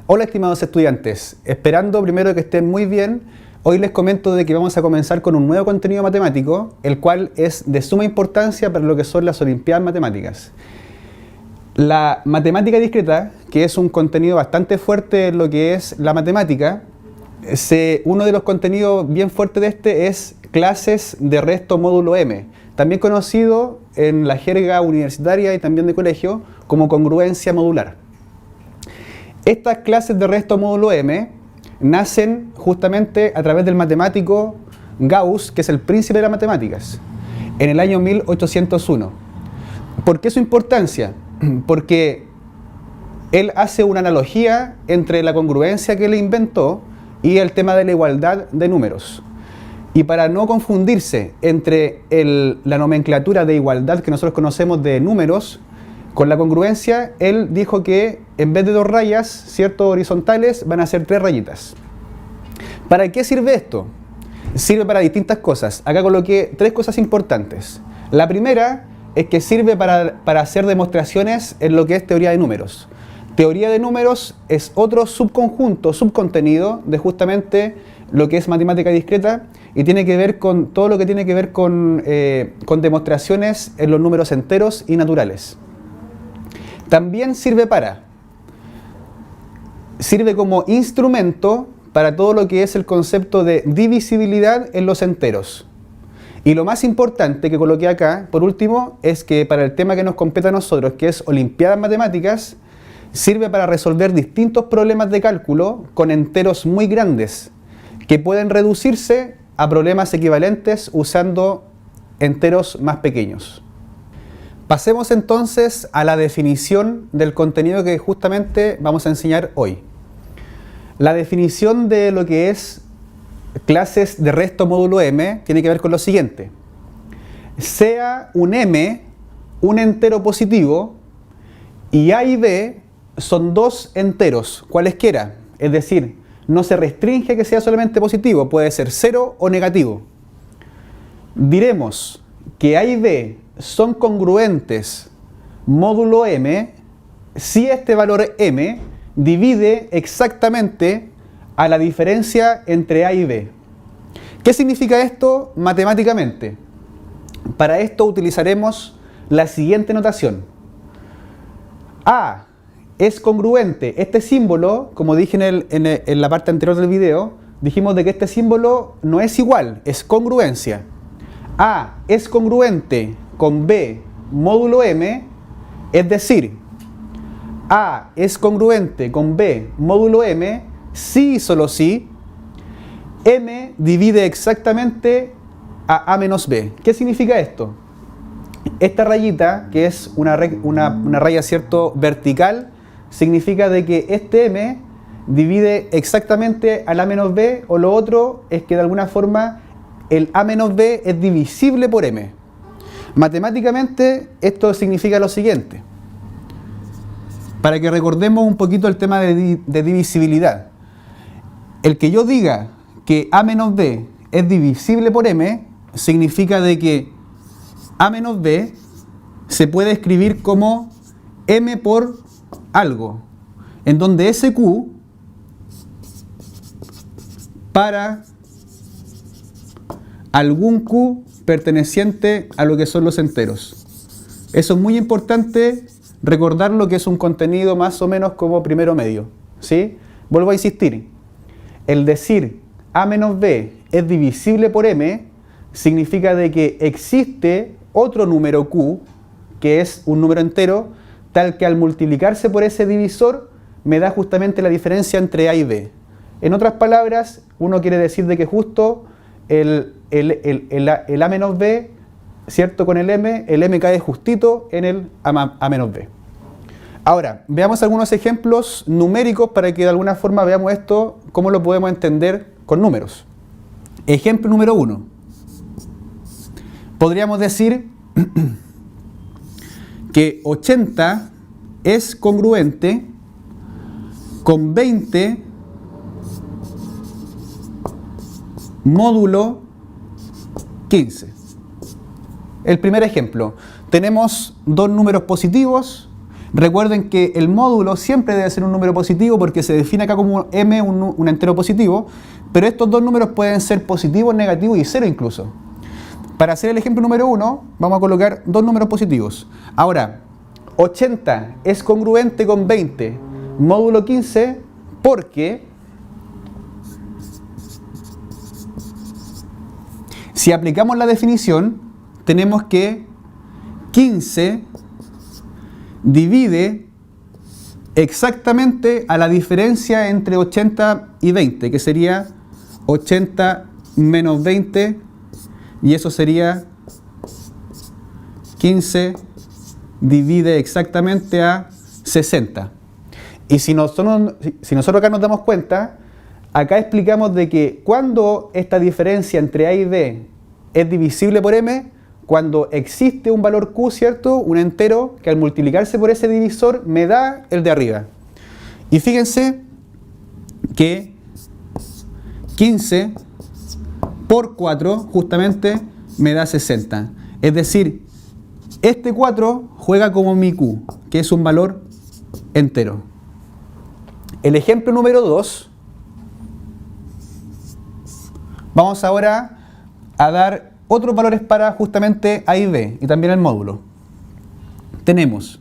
Hola estimados estudiantes, esperando primero que estén muy bien, hoy les comento de que vamos a comenzar con un nuevo contenido matemático, el cual es de suma importancia para lo que son las Olimpiadas Matemáticas. La matemática discreta, que es un contenido bastante fuerte en lo que es la matemática, uno de los contenidos bien fuertes de este es clases de resto módulo M, también conocido en la jerga universitaria y también de colegio como congruencia modular. Estas clases de resto módulo M nacen justamente a través del matemático Gauss, que es el príncipe de las matemáticas, en el año 1801. ¿Por qué su importancia? Porque él hace una analogía entre la congruencia que él inventó y el tema de la igualdad de números. Y para no confundirse entre la nomenclatura de igualdad que nosotros conocemos de números con la congruencia, él dijo que en vez de 2 rayas, ¿cierto?, horizontales, van a ser 3 rayitas. ¿Para qué sirve esto? Sirve para distintas cosas. Acá coloqué 3 cosas importantes. La primera es que sirve para hacer demostraciones en lo que es teoría de números. Teoría de números es otro subconjunto, subcontenido de justamente lo que es matemática discreta y tiene que ver con todo lo que tiene que ver con demostraciones en los números enteros y naturales. También sirve como instrumento para todo lo que es el concepto de divisibilidad en los enteros. Y lo más importante que coloqué acá, por último, es que para el tema que nos compete a nosotros, que es Olimpiadas Matemáticas, sirve para resolver distintos problemas de cálculo con enteros muy grandes, que pueden reducirse a problemas equivalentes usando enteros más pequeños. Pasemos entonces a la definición del contenido que justamente vamos a enseñar hoy. La definición de lo que es clases de resto módulo M tiene que ver con lo siguiente. Sea un M un entero positivo y A y B son 2 enteros, cualesquiera. Es decir, no se restringe a que sea solamente positivo, puede ser 0 o negativo. Diremos que A y B son congruentes módulo M si este valor M divide exactamente a la diferencia entre A y B. ¿Qué significa esto matemáticamente? Para esto utilizaremos la siguiente notación. A es congruente. Este símbolo, como dije en la parte anterior del video, dijimos de que este símbolo no es igual, es congruencia. A es congruente con B módulo M, es decir, A es congruente con B módulo M si y solo si M divide exactamente a menos B. ¿Qué significa esto? Esta rayita, que es una raya, ¿cierto?, vertical, significa de que este M divide exactamente al A menos B, o lo otro es que de alguna forma el A menos B es divisible por M. Matemáticamente esto significa lo siguiente, para que recordemos un poquito el tema de divisibilidad. El que yo diga que A menos B es divisible por M significa de que A menos B se puede escribir como M por algo, en donde ese Q para algún Q perteneciente a lo que son los enteros. Eso es muy importante recordar lo que es un contenido más o menos como primero medio, ¿sí? Vuelvo a insistir, el decir A menos B es divisible por M significa de que existe otro número Q, que es un número entero, tal que al multiplicarse por ese divisor me da justamente la diferencia entre A y B. En otras palabras, uno quiere decir de que justo el A menos B, ¿cierto?, con el M cae justito en el A menos B. Ahora, veamos algunos ejemplos numéricos para que de alguna forma veamos esto, cómo lo podemos entender con números. Ejemplo número 1. Podríamos decir que 80 es congruente con 20 módulo 15. El primer ejemplo, tenemos dos números positivos, Recuerden que el módulo siempre debe ser un número positivo porque se define acá como m un entero positivo, pero estos dos números pueden ser positivos, negativos y cero incluso. Para hacer el ejemplo número 1, vamos a colocar dos números positivos. Ahora, 80 es congruente con 20 módulo 15 porque si aplicamos la definición, tenemos que 15 divide exactamente a la diferencia entre 80 y 20, que sería 80 menos 20, y eso sería 15 divide exactamente a 60. Y si nosotros acá nos damos cuenta, acá explicamos de que cuando esta diferencia entre A y B es divisible por M, cuando existe un valor Q, ¿cierto? Un entero que al multiplicarse por ese divisor me da el de arriba. Y fíjense que 15 por 4 justamente me da 60. Es decir, este 4 juega como mi Q, que es un valor entero. El ejemplo número 2, vamos ahora a dar otros valores para justamente A y B y también el módulo. Tenemos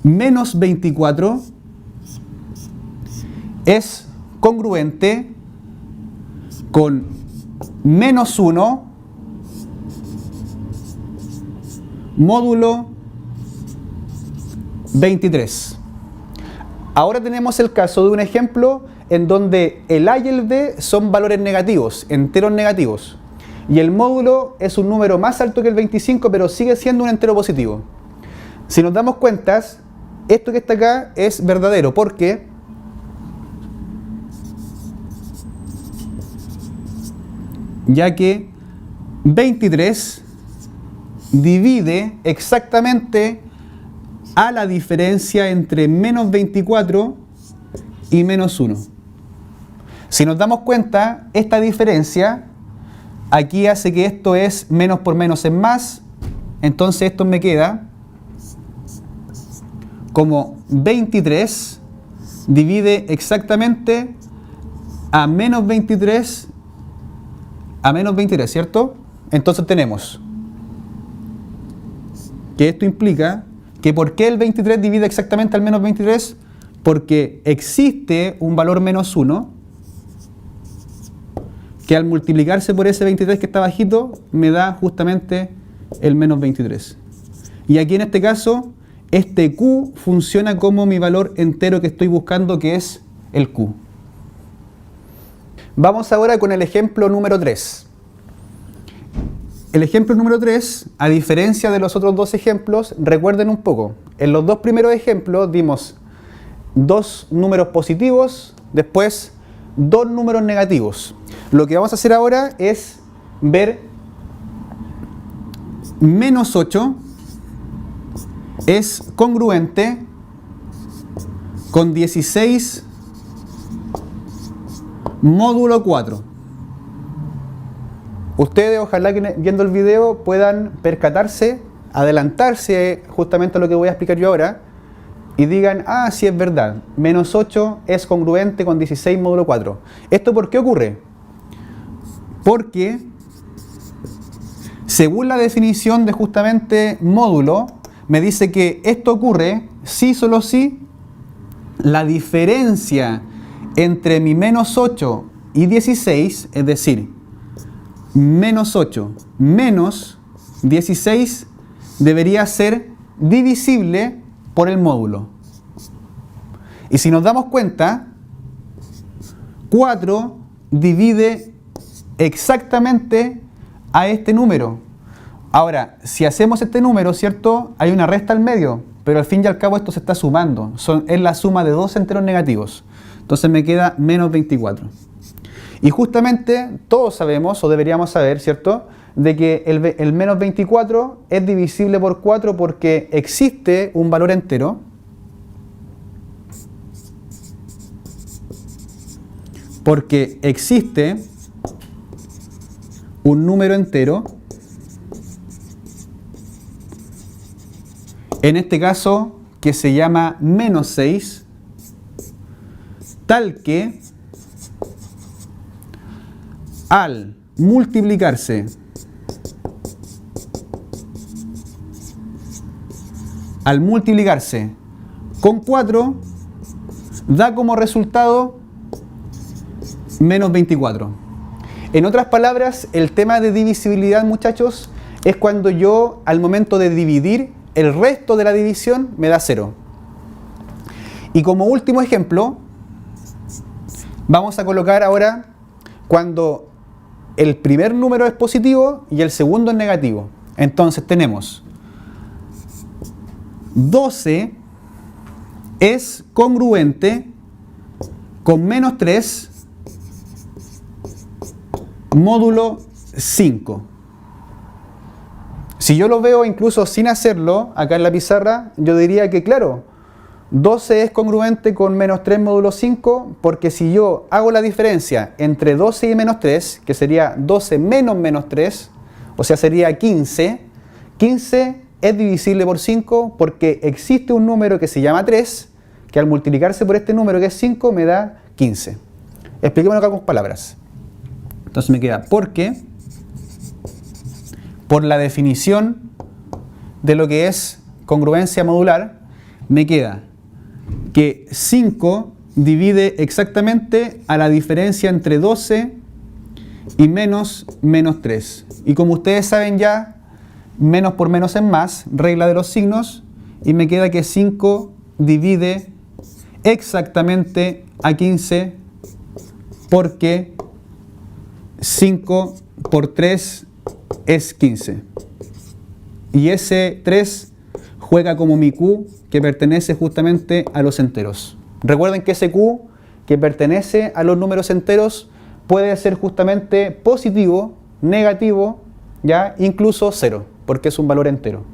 menos 24 es congruente con menos 1 módulo 23. Ahora tenemos el caso de un ejemplo en donde el A y el B son valores negativos, enteros negativos. Y el módulo es un número más alto que el 25, pero sigue siendo un entero positivo. Si nos damos cuenta, esto que está acá es verdadero, porque ya que 23 divide exactamente a la diferencia entre menos 24 y menos 1. Si nos damos cuenta, esta diferencia aquí hace que esto es menos por menos es más, entonces esto me queda como 23 divide exactamente a menos 23, ¿cierto? Entonces tenemos que esto implica que ¿por qué el 23 divide exactamente al menos 23? Porque existe un valor menos 1 que al multiplicarse por ese 23 que está bajito me da justamente el menos 23. Y aquí en este caso, este Q funciona como mi valor entero que estoy buscando, que es el Q. Vamos ahora con el ejemplo número 3. El ejemplo número 3, a diferencia de los otros dos ejemplos, recuerden un poco, en los dos primeros ejemplos dimos dos números positivos, después dos números negativos. Lo que vamos a hacer ahora es ver menos 8 es congruente con 16 módulo 4. Ustedes, ojalá que viendo el video puedan percatarse, adelantarse justamente a lo que voy a explicar yo ahora y digan, ah, sí es verdad, menos 8 es congruente con 16 módulo 4. ¿Esto por qué ocurre? Porque según la definición de justamente módulo, me dice que esto ocurre si solo si la diferencia entre mi menos 8 y 16, es decir, menos 8 menos 16 debería ser divisible por el módulo. Y si nos damos cuenta, 4 divide exactamente a este número. Ahora, si hacemos este número, ¿cierto? Hay una resta al medio, pero al fin y al cabo esto se está sumando. Es la suma de dos enteros negativos. Entonces me queda menos 24. Y justamente todos sabemos, o deberíamos saber, ¿cierto?, de que el menos 24 es divisible por 4 porque existe un valor entero. Porque existe un número entero. En este caso, que se llama menos 6, tal que al multiplicarse con 4 da como resultado menos 24. En otras palabras, el tema de divisibilidad, muchachos, es cuando yo al momento de dividir el resto de la división me da 0. Y como último ejemplo, vamos a colocar ahora cuando el primer número es positivo y el segundo es negativo. Entonces tenemos 12 es congruente con menos 3 módulo 5. Si yo lo veo incluso sin hacerlo acá en la pizarra, yo diría que claro, 12 es congruente con menos 3 módulo 5, porque si yo hago la diferencia entre 12 y menos 3, que sería 12 menos menos 3, o sea sería 15, 15 es divisible por 5 porque existe un número que se llama 3, que al multiplicarse por este número que es 5 me da 15. Expliquémoslo acá con palabras. Entonces me queda porque, por la definición de lo que es congruencia modular, me queda que 5 divide exactamente a la diferencia entre 12 y menos 3. Y como ustedes saben ya, menos por menos es más, regla de los signos, y me queda que 5 divide exactamente a 15 porque 5 por 3 es 15. Y ese 3 juega como mi Q, que pertenece justamente a los enteros. Recuerden que ese Q, que pertenece a los números enteros, puede ser justamente positivo, negativo, ya incluso 0, porque es un valor entero.